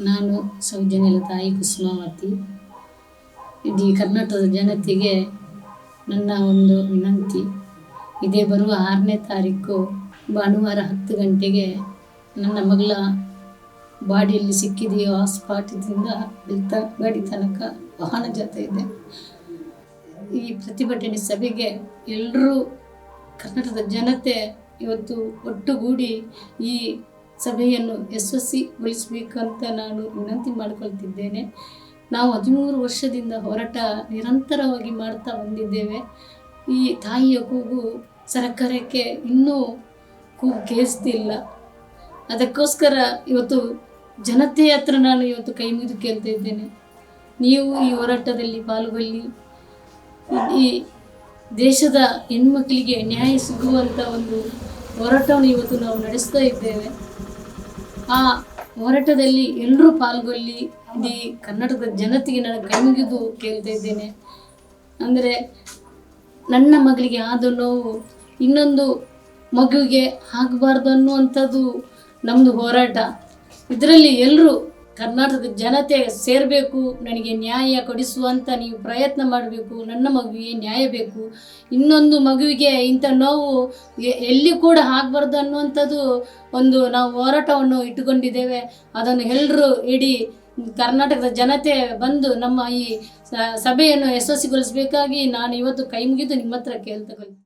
ನಾನು ಸೌಜನ್ಯಲ ತಾಯಿ ಕುಸುಮಾವತಿ. ಇಡೀ ಕರ್ನಾಟಕದ ಜನತೆಗೆ ನನ್ನ ಒಂದು ವಿನಂತಿ, ಇದೇ ಬರುವ 6ನೇ ತಾರೀಕು ಭಾನುವಾರ 10 ಗಂಟೆಗೆ ನನ್ನ ಮಗಳ ಬಾಡಿಯಲ್ಲಿ ಸಿಕ್ಕಿದೆಯೋ ಆ ಸ್ಪಾಟದಿಂದ ಬೆಳ್ತಂಗಡಿ ತನಕ ವಾಹನ ಜಾಥಾ ಇದೆ. ಈ ಪ್ರತಿಭಟನೆ ಸಭೆಗೆ ಎಲ್ಲರೂ ಕರ್ನಾಟಕದ ಜನತೆ ಇವತ್ತು ಒಟ್ಟುಗೂಡಿ ಈ ಸಭೆಯನ್ನು ಯಶಸ್ವಿಗೊಳಿಸಬೇಕಂತ ನಾನು ವಿನಂತಿ ಮಾಡಿಕೊಳ್ತಿದ್ದೇನೆ. ನಾವು 13 ವರ್ಷದಿಂದ ಹೋರಾಟ ನಿರಂತರವಾಗಿ ಮಾಡ್ತಾ ಬಂದಿದ್ದೇವೆ. ಈ ತಾಯಿಯ ಕೂಗು ಸರ್ಕಾರಕ್ಕೆ ಇನ್ನೂ ಕೂಗು ಕೇಳಿಸ್ತಿಲ್ಲ. ಅದಕ್ಕೋಸ್ಕರ ಇವತ್ತು ಜನತೆಯ ಹತ್ರ ನಾನು ಇವತ್ತು ಕೈ ಮುಗಿದು ಕೇಳ್ತಾ ಇದ್ದೇನೆ, ನೀವು ಈ ಹೋರಾಟದಲ್ಲಿ ಪಾಲ್ಗೊಳ್ಳಿ. ಈ ದೇಶದ ಹೆಣ್ಮಕ್ಳಿಗೆ ನ್ಯಾಯ ಸಿಗುವಂಥ ಒಂದು ಹೋರಾಟವನ್ನು ಇವತ್ತು ನಾವು ನಡೆಸ್ತಾ ಇದ್ದೇವೆ. ಆ ಹೋರಾಟದಲ್ಲಿ ಎಲ್ಲರೂ ಪಾಲ್ಗೊಳ್ಳಿ. ಇಡೀ ಕರ್ನಾಟಕದ ಜನತೆಗೆ ನಾನು ಕೈ ಮುಗಿದು ಕೇಳ್ತಾ ಇದ್ದೇನೆ. ಅಂದರೆ ನನ್ನ ಮಗಳಿಗೆ ಆದ ನೋವು ಇನ್ನೊಂದು ಮಗುವಿಗೆ ಆಗಬಾರ್ದು ಅನ್ನುವಂಥದ್ದು ನಮ್ಮದು ಹೋರಾಟ. ಇದರಲ್ಲಿ ಎಲ್ಲರೂ ಕರ್ನಾಟಕದ ಜನತೆ ಸೇರಬೇಕು. ನನಗೆ ನ್ಯಾಯ ಕೊಡಿಸುವಂಥ ನೀವು ಪ್ರಯತ್ನ ಮಾಡಬೇಕು. ನನ್ನ ಮಗುವಿಗೆ ನ್ಯಾಯ ಬೇಕು. ಇನ್ನೊಂದು ಮಗುವಿಗೆ ಇಂಥ ನೋವು ಎಲ್ಲಿ ಕೂಡ ಆಗಬಾರ್ದು ಅನ್ನುವಂಥದ್ದು ಒಂದು ನಾವು ಹೋರಾಟವನ್ನು ಇಟ್ಟುಕೊಂಡಿದ್ದೇವೆ. ಅದನ್ನು ಎಲ್ಲರೂ ಇಡೀ ಕರ್ನಾಟಕದ ಜನತೆ ಬಂದು ನಮ್ಮ ಈ ಸಭೆಯನ್ನು ಯಶಸ್ವಿಗೊಳಿಸಬೇಕಾಗಿ ನಾನು ಇವತ್ತು ಕೈ ಮುಗಿದು ನಿಮ್ಮ ಹತ್ರ ಕೇಳ್ತೇನೆ.